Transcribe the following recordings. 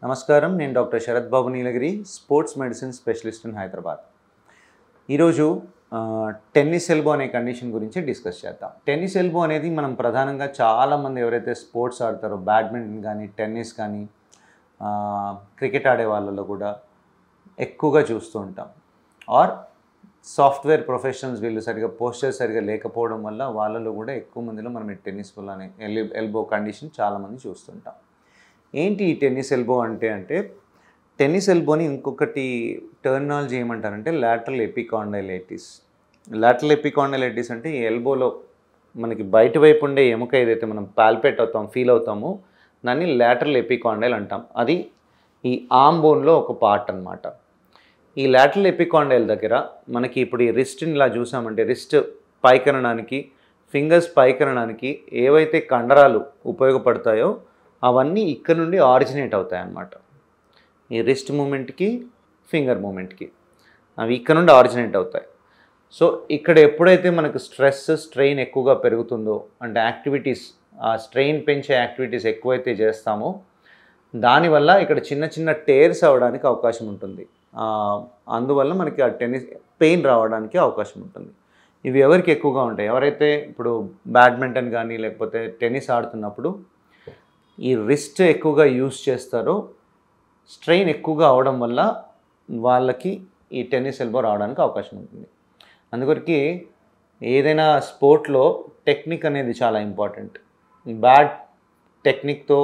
నమస్కారం, నేను doctor Sharath Babu Neelagiri, sports medicine specialist in Hyderabad. ఈరోజు టెన్నిస్ ఎల్బో అనే కండిషన్ గురించి డిస్కస్ చేద్దాం. టెన్నిస్ ఎల్బో అనేది మనం ప్రధానంగా చాలామంది ఎవరైతే స్పోర్ట్స్ ఆడతారో, బ్యాడ్మింటన్ కానీ, టెన్నిస్ కానీ, క్రికెట్ ఆడే వాళ్ళలో కూడా ఎక్కువగా చూస్తూ ఉంటాం. ఆర్ సాఫ్ట్వేర్ ప్రొఫెషనల్స్ వీళ్ళు సరిగా పోస్చర్ సరిగా లేకపోవడం వల్ల వాళ్ళలో కూడా ఎక్కువ మందిలో మనం ఈ టెన్నిస్ అనే ఎల్బో కండిషన్ చాలామంది చూస్తుంటాం. ఏంటి ఈ టెన్నిస్ ఎల్బో అంటే టెన్నిస్ ఎల్బోని ఇంకొకటి టర్మినాలజీ ఏమంటారంటే లాటరల్ ఎపికాండైలైటిస్. లాటరల్ ఎపికాండైలైటిస్ అంటే ఈ ఎల్బోలో మనకి బయట వైపు ఉండే ఎముక ఏదైతే మనం పాల్పేట్ అవుతాం, ఫీల్ అవుతామో దాన్ని లాటరల్ ఎపికాండైల్ అంటాం. అది ఈ ఆర్మ్ బోన్లో ఒక పార్ట్ అన్నమాట. ఈ లాటరల్ ఎపికాండైల్ దగ్గర మనకి ఇప్పుడు ఈ రిస్ట్ని ఇలా చూసామంటే రిస్ట్ పైకనడానికి, ఫింగర్స్ పైకనడానికి ఏవైతే కండరాలు ఉపయోగపడతాయో అవన్నీ ఇక్కడ నుండి ఆరిజినేట్ అవుతాయి అన్నమాట. ఈ రిస్ట్ మూమెంట్కి, ఫింగర్ మూమెంట్కి అవి ఇక్కడ నుండి ఆరిజినేట్ అవుతాయి. సో ఇక్కడ ఎప్పుడైతే మనకు స్ట్రెయిన్ ఎక్కువగా పెరుగుతుందో, అంటే యాక్టివిటీస్, ఆ స్ట్రెయిన్ పెంచే యాక్టివిటీస్ ఎక్కువైతే చేస్తామో దానివల్ల ఇక్కడ చిన్న చిన్న టేర్స్ అవ్వడానికి అవకాశం ఉంటుంది. అందువల్ల మనకి ఆ టెన్నిస్ పెయిన్ రావడానికి అవకాశం ఉంటుంది. ఇవి ఎవరికి ఎక్కువగా ఉంటాయి? ఎవరైతే ఇప్పుడు బ్యాడ్మింటన్ కానీ లేకపోతే టెన్నిస్ ఆడుతున్నప్పుడు ఈ రిస్ట్ ఎక్కువగా యూజ్ చేస్తారో, స్ట్రెయిన్ ఎక్కువగా అవడం వల్ల వాళ్ళకి ఈ టెన్నిస్ ఎల్బో రావడానికి అవకాశం ఉంటుంది. అందుకొరికి ఏదైనా స్పోర్ట్లో టెక్నిక్ అనేది చాలా ఇంపార్టెంట్. బ్యాడ్ టెక్నిక్తో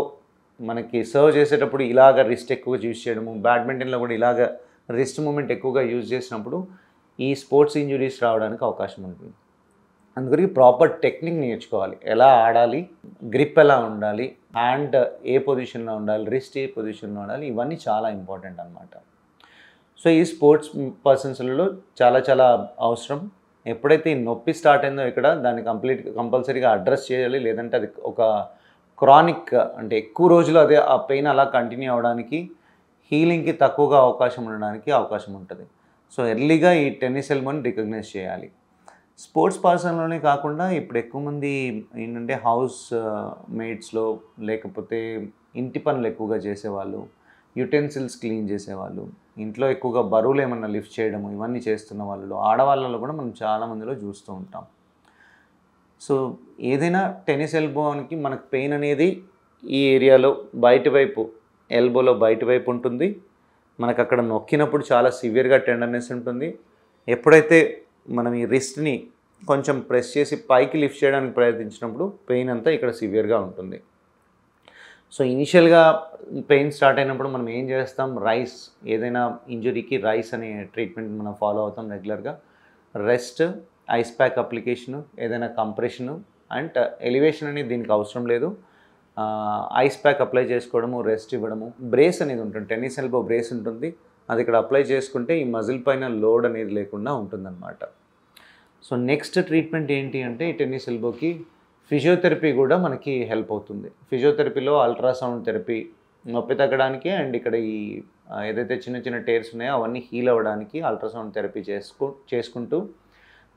మనకి సర్వ్ చేసేటప్పుడు ఇలాగ రిస్ట్ ఎక్కువగా యూజ్ చేయడము, బ్యాడ్మింటన్లో కూడా ఇలాగ రిస్ట్ మూమెంట్ ఎక్కువగా యూజ్ చేసినప్పుడు ఈ స్పోర్ట్స్ ఇంజురీస్ రావడానికి అవకాశం ఉంటుంది. అందుకని ప్రాపర్ టెక్నిక్ నేర్చుకోవాలి. ఎలా ఆడాలి, గ్రిప్ ఎలా ఉండాలి, హ్యాండ్ ఏ పొజిషన్లో ఉండాలి, రిస్ట్ ఏ పొజిషన్లో ఉండాలి, ఇవన్నీ చాలా ఇంపార్టెంట్ అన్నమాట. సో ఈ స్పోర్ట్స్ పర్సన్స్లలో చాలా అవసరం. ఎప్పుడైతే ఈ నొప్పి స్టార్ట్ అయిందో ఇక్కడ దాన్ని కంపల్సరీగా అడ్రస్ చేయాలి. లేదంటే అది ఒక క్రానిక్, అంటే ఎక్కువ రోజులు అదే ఆ పెయిన్ అలా కంటిన్యూ అవ్వడానికి, హీలింగ్కి తక్కువగా అవకాశం ఉండడానికి అవకాశం ఉంటుంది. సో ఎర్లీగా ఈ టెన్నిస్ ఎల్బోని రికగ్నైజ్ చేయాలి. స్పోర్ట్స్ పర్సన్లోనే కాకుండా ఇప్పుడు ఎక్కువ మంది ఏంటంటే హౌస్ మేట్స్లో, లేకపోతే ఇంటి పనులు ఎక్కువగా చేసేవాళ్ళు, యుటెన్సిల్స్ క్లీన్ చేసేవాళ్ళు, ఇంట్లో ఎక్కువగా బరువులు ఏమన్నా లిఫ్ట్ చేయడము, ఇవన్నీ చేస్తున్న వాళ్ళలో, ఆడవాళ్ళలో కూడా మనం చాలామందిలో చూస్తూ ఉంటాం. సో ఏదైనా టెన్నిస్ ఎల్బోకి మనకు పెయిన్ అనేది ఈ ఏరియాలో బయట వైపు, ఎల్బోలో బయట వైపు ఉంటుంది. మనకు అక్కడ నొక్కినప్పుడు చాలా సివియర్గా టెండర్నెస్ ఉంటుంది. ఎప్పుడైతే మనం ఈ రిస్ట్ని కొంచెం ప్రెస్ చేసి పైకి లిఫ్ట్ చేయడానికి ప్రయత్నించినప్పుడు పెయిన్ అంతా ఇక్కడ సివియర్గా ఉంటుంది. సో ఇనిషియల్గా పెయిన్ స్టార్ట్ అయినప్పుడు మనం ఏం చేస్తాం? రైస్, ఏదైనా ఇంజురీకి రైస్ అనే ట్రీట్మెంట్ మనం ఫాలో అవుతాం రెగ్యులర్గా. రెస్ట్, ఐస్ ప్యాక్ అప్లికేషను, ఏదైనా కంప్రెషను అండ్ ఎలివేషన్ అనేది దీనికి అవసరం లేదు. ఐస్ ప్యాక్ అప్లై చేసుకోవడము, రెస్ట్ ఇవ్వడము. బ్రేస్ అనేది ఉంటుంది, టెన్నిస్ ఎల్బో బ్రేస్ ఉంటుంది. అది ఇక్కడ అప్లై చేసుకుంటే ఈ మజిల్ పైన లోడ్ అనేది లేకుండా ఉంటుందన్నమాట. సో నెక్స్ట్ ట్రీట్మెంట్ ఏంటి అంటే ఈ టెన్నిస్ ఎల్బోకి ఫిజియోథెరపీ కూడా మనకి హెల్ప్ అవుతుంది. ఫిజియోథెరపీలో అల్ట్రాసౌండ్ థెరపీ నొప్పి తగ్గడానికి అండ్ ఇక్కడ ఈ ఏదైతే చిన్న చిన్న టేర్స్ ఉన్నాయో అవన్నీ హీల్ అవ్వడానికి అల్ట్రాసౌండ్ థెరపీ చేసుకుంటూ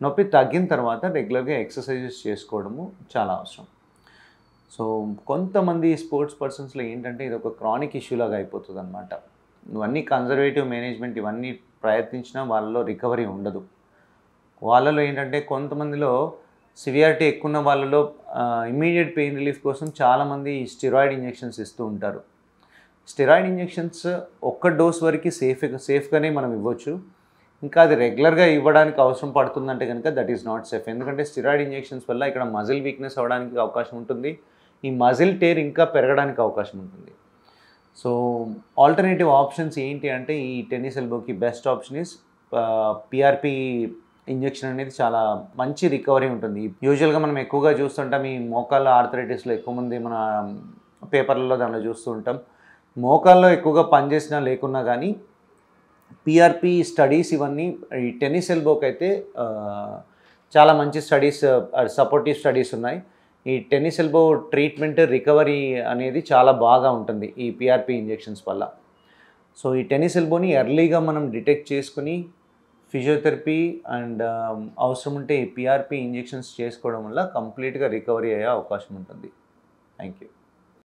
నొప్పి తగ్గిన తర్వాత రెగ్యులర్గా ఎక్సర్సైజెస్ చేసుకోవడము చాలా అవసరం. సో కొంతమంది స్పోర్ట్స్ పర్సన్స్లో ఏంటంటే ఇది ఒక క్రానిక్ ఇష్యూ లాగా అయిపోతుంది అన్నమాట. ఇవన్నీ కన్జర్వేటివ్ మేనేజ్మెంట్ ఇవన్నీ ప్రయత్నించినా వాళ్ళలో రికవరీ ఉండదు. వాళ్ళలో ఏంటంటే కొంతమందిలో సివియారిటీ ఎక్కువ ఉన్న వాళ్ళలో ఇమ్మీడియట్ పెయిన్ రిలీఫ్ కోసం చాలామంది స్టెరాయిడ్ ఇంజెక్షన్స్ ఇస్తూ ఉంటారు. స్టెరాయిడ్ ఇంజెక్షన్స్ ఒక్క డోస్ వరకు సేఫ్గానే మనం ఇవ్వచ్చు. ఇంకా అది రెగ్యులర్గా ఇవ్వడానికి అవసరం పడుతుందంటే కనుక దట్ ఈస్ నాట్ సేఫ్. ఎందుకంటే స్టెరాయిడ్ ఇంజెక్షన్స్ వల్ల ఇక్కడ మజిల్ వీక్నెస్ అవ్వడానికి అవకాశం ఉంటుంది. ఈ మజిల్ టేర్ ఇంకా పెరగడానికి అవకాశం ఉంటుంది. సో ఆల్టర్నేటివ్ ఆప్షన్స్ ఏంటి అంటే ఈ టెన్నిస్ ఎల్బోకి best option is PRP injection అనేది చాలా మంచి రికవరీ ఉంటుంది. యూజువల్గా మనం ఎక్కువగా చూస్తుంటాం ఈ మోకాళ్ళ ఆర్థరైటిస్లో ఎక్కువ మంది మన పేపర్లలో దానిలో చూస్తూ ఉంటాం. మోకాల్లో ఎక్కువగా పనిచేసినా లేకున్నా కానీ పిఆర్పి స్టడీస్ ఇవన్నీ ఈ టెన్నిస్ ఎల్బోకి అయితే చాలా మంచి స్టడీస్, సపోర్టివ్ స్టడీస్ ఉన్నాయి. ఈ టెన్నిస్ ఎల్బో ట్రీట్మెంట్ రికవరీ అనేది చాలా బాగా ఉంటుంది ఈ పిఆర్పి ఇంజెక్షన్స్ వల్ల. సో ఈ టెన్నిస్ ఎల్బోని ఎర్లీగా మనం డిటెక్ట్ చేసుకుని ఫిజియోథెరపీ అండ్ అవసరం ఉంటే ఈ పిఆర్పి ఇంజెక్షన్స్ చేసుకోవడం వల్ల కంప్లీట్గా రికవరీ అయ్యే అవకాశం ఉంటుంది. Thank you.